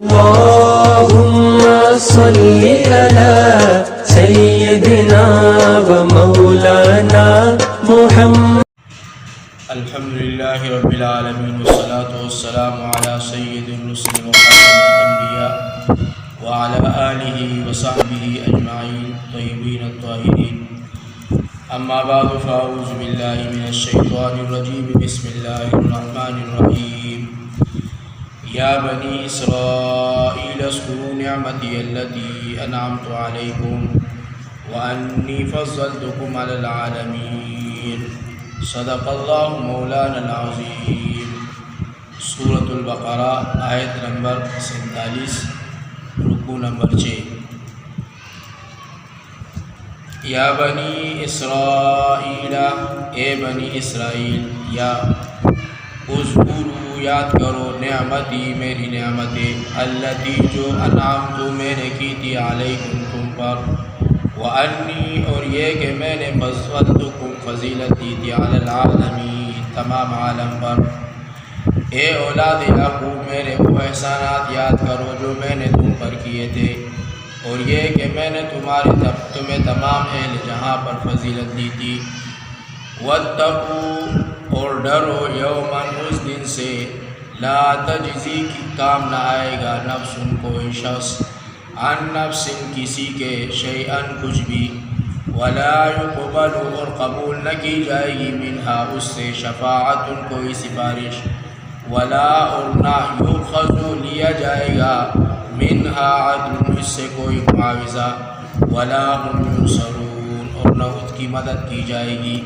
اللهم صل على سيدنا ومولانا محمد. الحمد لله رب العالمين والصلاة والسلام على سيد الرسل وخاتم الأنبياء وعلى آله وصحبه أجمعين الطيبين الطاهرين. أما بعد فأعوذ بالله من الشيطان الرجيم. بسم الله الرحمن الرحيم. يا بني إسرائيل اذكروا نعمتي التي أنعمت عليكم وأني فضلتكم على العالمين. صدق اللہ مولانا العظیم. سورۃ البقرہ آیت نمبر 47 رکوع نمبر 6. یا بنی اسرائیل، اے بنی اسرائیل، یا اذکروا یاد کرو، نعمتی میری نعمتیں، التی جو انعمت میں نے کی تھی، علیکم تم پر، وَأَنِّي اور یہ کہ میں نے فضلتکم فضیلت دی تھی، علی العالمین تمام عالم پر. اے اولاد یعقوب میرے وہ احسانات یاد کرو جو میں نے تم پر کیے تھے، اور یہ کہ میں نے تمہیں تمام اہل جہاں پر فضیلت دی تھی. وَاتَّقُوا اور ڈرو، یوماً اس دن سے، لا تجزی کی کام نہ آئے گا، نفس کوئی شخص، عن نفس کسی کے، شیئن کچھ بھی، ولا یقبل اور قبول نہ کی جائے گی، منہا اس سے، شفاعت کوئی سفارش، ولا اور نہ یؤخذ لیا جائے گا، منہا عدل اس سے کوئی معاوضہ، ولا هم ینصرون اور نہ اس کی مدد کی جائے گی.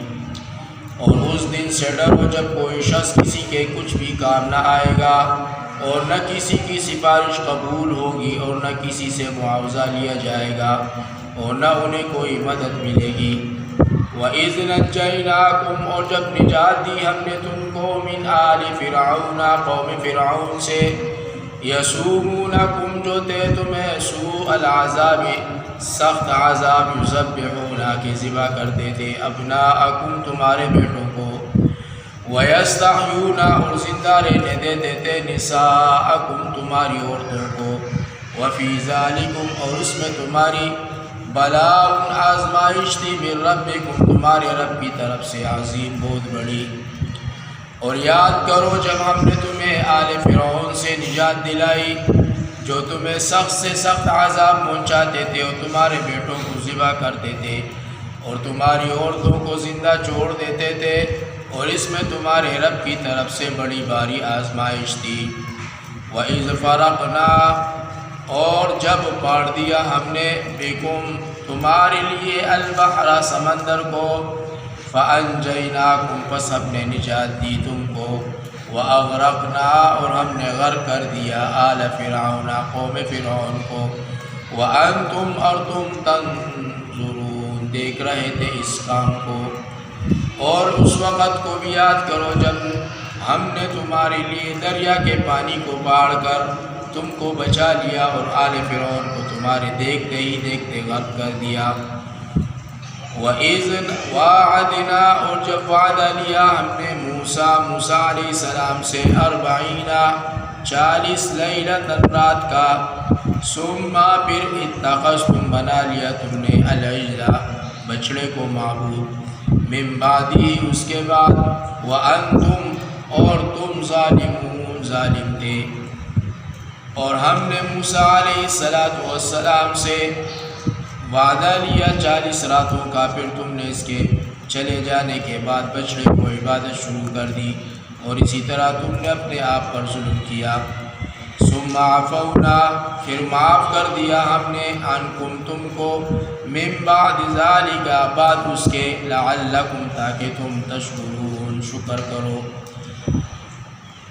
اور اس دن سے ڈرو جب کوئی شخص کسی کے کچھ بھی کام نہ آئے گا، اور نہ کسی کی سفارش قبول ہوگی، اور نہ کسی سے معاوضہ لیا جائے گا، اور نہ انہیں کوئی مدد ملے گی. وَإِذْ نَجَّيْنَاكُمْ اور جب نجات دی ہم نے تم کو، مِنْ آلِ فِرْعَوْنَ قوم فرعون سے، يَسُومُونَكُمْ جو تھے تمہیں، سوء العذاب سخت عذاب، يُذَبِّحُونَ کہ ذبح کرتے تھے، أَبْنَاءَكُمْ تمہارے بیٹوں کو، وَيَسْتَحْيُونَ اور زندہ رہنے دیتے تھے، نِسَاءَكُمْ تمہاری عورتوں کو. وَفِي ذَلِكُمْ اور اس میں تمہاری، بلاء آزمائش تھی، مِن رَبِّكُمْ تمہارے رب کی طرف سے، عظیم بہت بڑی. اور یاد کرو جب ہم نے تمہیں آل فرعون سے نجات دلائی، جو تمہیں سخت سے سخت عذاب پہنچاتے تھے، اور تمہارے بیٹوں کو ذبح کرتے تھے، اور تمہاری عورتوں کو زندہ چھوڑ دیتے تھے، اور اس میں تمہارے رب کی طرف سے بڑی باری آزمائش تھی. وَإِذْ فَرَقْنَا اور جب پاڑ دیا ہم نے، بِكُمْ تمہارے لیے، البحر سمندر کو، فَأَنْجَيْنَاكُمْ پس ہم نے نجات دی تم کو، وَأَغْرَقْنَا اور ہم نے غرق کر دیا، آل فرعون قوم فرعون کو، وَأَنْتُمْ اور تم تنظرون دیکھ رہے تھے اس کام کو. اور اس وقت کو بھی یاد کرو جب ہم نے تمہارے لیے دریا کے پانی کو باڑ کر تم کو بچا لیا، اور آل فرعون کو تمہارے دیکھتے ہی دیکھتے غرق کر دیا. وَإِذْ وَعَدْنَا اور جب وعدہ لیا ہم نے موسیٰ علیہ السلام سے، 40 لیلۃ رات کا، ثم پھر اتخذتم بنا لیا تم نے، العجل بچڑے کو معبود، من بعدی اس کے بعد، وَأَنْتُمْ اور تم ظالمون ظالم تھے. اور ہم نے موسیٰ علیہ السلام سے وعدہ لیا 40 راتوں کا، پھر تم نے اس کے چلے جانے کے بعد بچڑے کو عبادت شروع کر دی، اور اسی طرح تم نے اپنے آپ پر ظلم کیا. ثم عفونا پھر معاف کر دیا ہم نے، عنکم تم کو، من بعد ذالک بعد اس کے، لعلکم تاکہ تم تشکرون شکر کرو.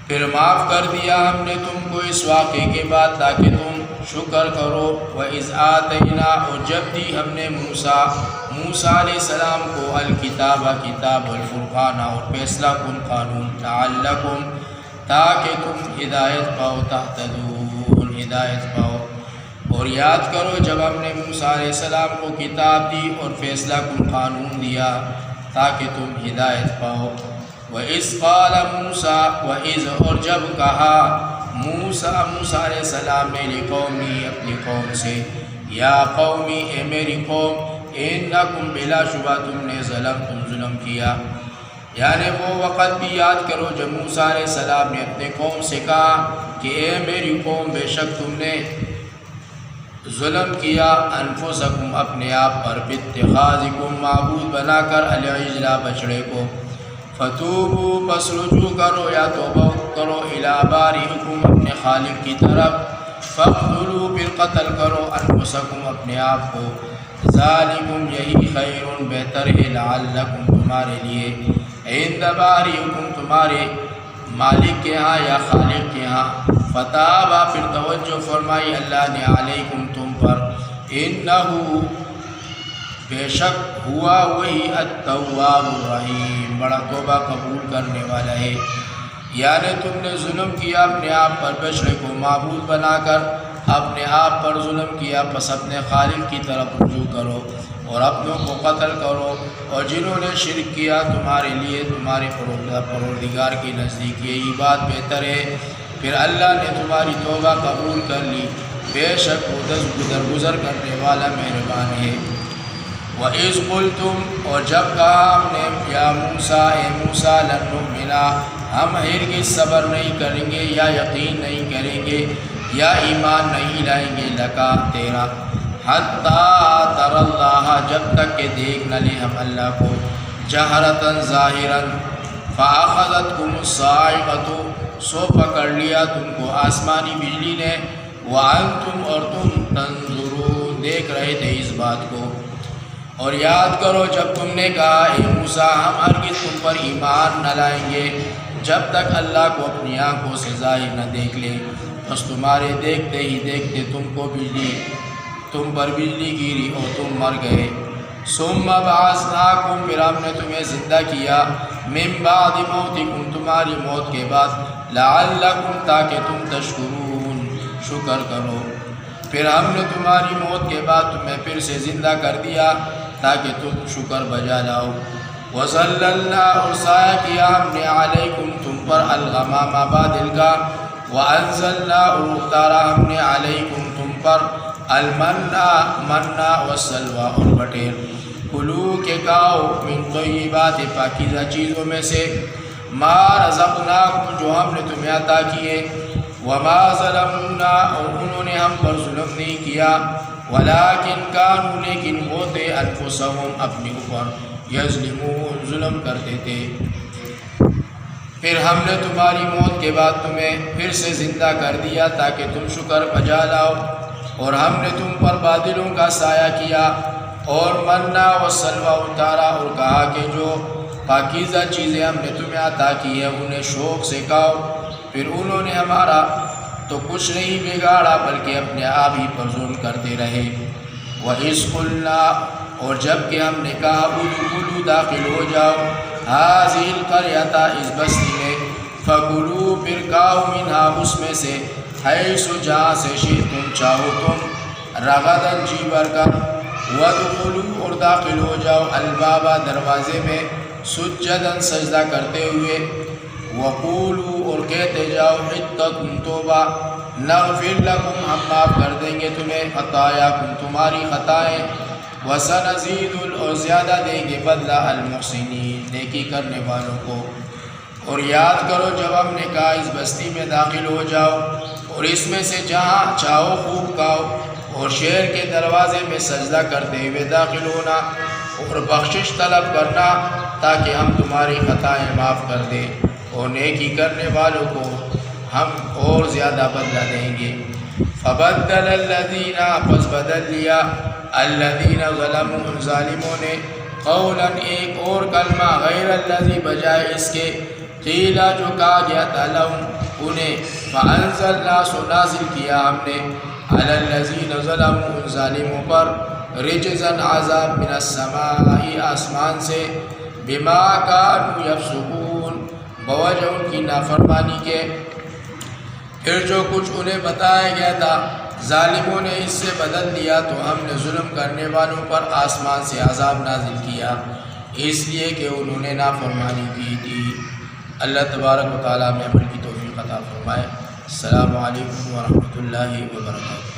پھر معاف کر دیا ہم نے تم کو اس واقعے کے بعد تاکہ تم شکر کرو. وَإِذْ آتَيْنَا اور جب دی ہم نے موسیٰ علیہ السلام کو، الکتاب کتاب، والفرقان اور فیصلہ کن قانون، لعلکم تاکہ تم ہدایت پاؤ، تہتدون ہدایت پاؤ. اور یاد کرو جب ہم نے موسیٰ علیہ السلام کو کتاب دی اور فیصلہ کن قانون دیا تاکہ تم ہدایت پاؤ. وَإِذْ قَالَ مُوسَىٰ اور جب کہا موسیٰ علیہ السلام نے لقومی اپنی قوم سے یا قومی اے میری قوم انکم بلا شبہ تم نے ظلم کیا. یعنی وہ وقت بھی یاد کرو جب موسیٰ علیہ السلام نے اپنے قوم سے کہا کہ اے میری قوم بے شک تم نے ظلم کیا انفسکم اپنے آپ پر باتخاذکم معبود بنا کر العجل بچڑے کو. فتوبوا پس رجوع کرو یا توبہ کرو الی بارئکم اپنے خالق کی طرف. فاقتلوا پھر قتل کرو انفسکم اپنے آپ کو. ذالکم یہی خیر بہتر ہے لعلکم تمہارے لیے عند بارئکم تمہارے مالک کے ہاں یا خالق کے ہاں. فتابا پھر توجہ فرمائی اللہ نے علیکم تم پر انہو بے شک ہوا وہی التواب الرحیم بڑا توبہ قبول کرنے والا ہے. یعنی تم نے ظلم کیا اپنے آپ پر بچڑے کو معبود بنا کر اپنے آپ پر ظلم کیا پس اپنے خالق کی طرف رجوع کرو اور اپنوں کو قتل کرو. اور جنہوں نے شرک کیا تمہارے لیے تمہارے پروردگار کے نزدیک یہی بات بہتر ہے. پھر اللہ نے تمہاری توبہ قبول کر لی بے شک وہ درگزر کرنے والا مہربان ہے. وَإِذْ قُلْتُمْ اور جب کہا ہم نے یا موسیٰ اے موسیٰ لن نؤمن ہم ہرگز صبر نہیں کریں گے یا یقین نہیں کریں گے یا ایمان نہیں لائیں گے لکا تیرا حتیٰ تر اللہ جب تک کہ دیکھ نہ لیں ہم اللہ کو جہرتاً ظاہراً. فَأَخَذَتْكُمُ الصَّاعِقَةُ سو پکڑ لیا تم کو آسمانی بجلی نے. وَأَنْتُمْ اور تم تنظرون دیکھ رہے تھے اس بات کو. اور یاد کرو جب تم نے کہا اے موسیٰ ہم ہرگز تم پر ایمان نہ لائیں گے جب تک اللہ کو اپنی آنکھوں سے ظاہر نہ دیکھ لیں. بس تمہارے دیکھتے ہی دیکھتے تم پر بجلی گری اور تم مر گئے. ثم بعثناکم پھر ہم نے تمہیں زندہ کیا من بعد موتکم تمہاری موت کے بعد لعلکم تاکہ تم تشکرون شکر کرو. پھر ہم نے تمہاری موت کے بعد تمہیں پھر سے زندہ کر دیا تاکہ تم شکر بجا لاؤ. وَظَلَّلْنَا اور سایہ کیا ہم نے علیکم تم پر الغمام بادل کا. وَأَنزَلْنَا اور اتارا ہم نے علیکم تم پر المنّا والسلوى اور بٹیر. کلو کے کھاؤ من طیبات پاکیزہ چیزوں میں سے ما رزقناکم جو ہم نے تمہیں عطا کیے. وما ظلمنا اور انہوں نے ہم پر ظلم نہیں کیا ولکن کانوا لیکن وہ تھے انفسہم اپنے اوپر یظلمون ظلم کرتے تھے. پھر ہم نے تمہاری موت کے بعد تمہیں پھر سے زندہ کر دیا تاکہ تم شکر بجا لاؤ. اور ہم نے تم پر بادلوں کا سایہ کیا اور منّا و سلویٰ اتارا اور کہا کہ جو پاکیزہ چیزیں ہم نے تمہیں عطا کی ہے انہیں شوق سے کھاؤ. پھر انہوں نے ہمارا تو کچھ نہیں بگاڑا بلکہ اپنے آپ ہی پر ظلم کرتے رہے. وَإِذْ قُلْنَا اور جب کہ ہم نے کہا ادخلوا داخل ہو جاؤ هذه القرية اس بستی میں فَكُلُوا پھر کھاؤ منها اس میں سے حیث جہاں سے شئتم چاہو تم رغداً جی بھر کر. وَادْخُلُوا اور داخل ہو جاؤ الباب دروازے میں سجداً سجدہ کرتے ہوئے. وَقُولُوا اور کہتے جاؤ حِطَّةٌ توبہ نغفر لکم ہم معاف کر دیں گے تمہیں خطایاکم تمہاری خطائیں. وَسَنَزِيدُ اور زیادہ دیں گے بدلہ المحسنین نیکی کرنے والوں کو. اور یاد کرو جب ہم نے کہا اس بستی میں داخل ہو جاؤ اور اس میں سے جہاں چاہو خوب کھاؤ اور شہر کے دروازے میں سجدہ کرتے ہوئے داخل ہونا اور بخشش طلب کرنا تاکہ ہم تمہاری خطائیں معاف کر دیں اور نیکی کرنے والوں کو ہم اور زیادہ بدلہ دیں گے. فبدل الذین پس بدل لیا الذین ظلموا ظالموں نے قولا ایک اور کلمہ غیر الذی بجائے اس کے قیلا جو کہا گیا تھا لہم انہیں. فانزلنا سو نازل کیا ہم نے علی الذین ظلموا ظالموں پر رجزاً عذاب من السماء آسمان سے بما کانوا یفسقون بوجہ ان کی نافرمانی کے. پھر جو کچھ انہیں بتایا گیا تھا ظالموں نے اس سے بدل دیا تو ہم نے ظلم کرنے والوں پر آسمان سے عذاب نازل کیا اس لیے کہ انہوں نے نافرمانی کی تھی. اللہ تبارک و تعالیٰ میں عمل کی توفیق عطا فرمائے. السلام علیکم ورحمۃ اللہ وبرکاتہ۔